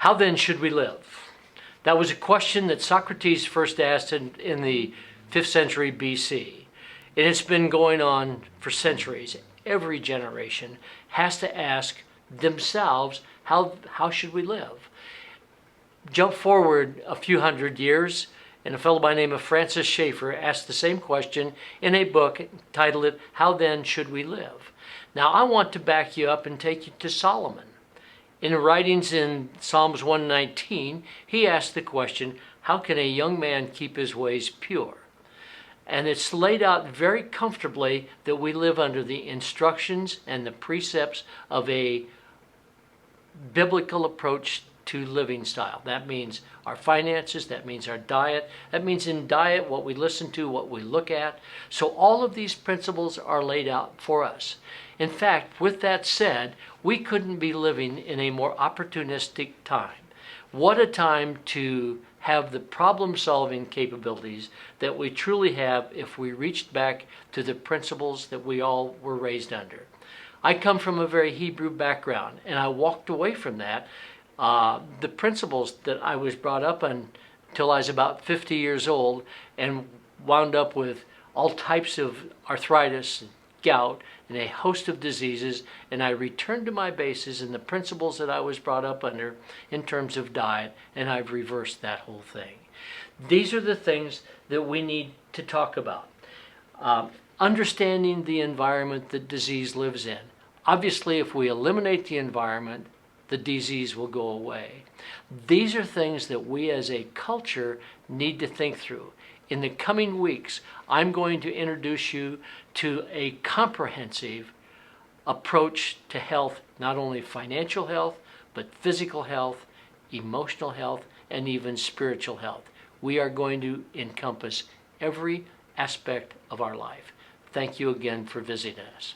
How then should we live? That was a question that Socrates first asked in the 5th century BC. And it's been going on for centuries. Every generation has to ask themselves, how should we live? Jump forward a few hundred years, and a fellow by the name of Francis Schaeffer asked the same question in a book titled, How Then Should We Live? Now I want to back you up and take you to Solomon. In the writings in Psalms 119, he asked the question, how can a young man keep his ways pure? And it's laid out very comfortably that we live under the instructions and the precepts of a biblical approach to living style. That means our finances, that means our diet, that means in diet what we listen to, what we look at. So all of these principles are laid out for us. In fact, with that said, we couldn't be living in a more opportunistic time. What a time to have the problem-solving capabilities that we truly have if we reached back to the principles that we all were raised under. I come from a very Hebrew background, and I walked away from that. The principles that I was brought up on until I was about 50 years old and wound up with all types of arthritis, gout, and a host of diseases, and I returned to my bases and the principles that I was brought up under in terms of diet, and I've reversed that whole thing. These are the things that we need to talk about. Understanding the environment that disease lives in. Obviously, if we eliminate the environment, the disease will go away. These are things that we as a culture need to think through. In the coming weeks, I'm going to introduce you to a comprehensive approach to health, not only financial health, but physical health, emotional health, and even spiritual health. We are going to encompass every aspect of our life. Thank you again for visiting us.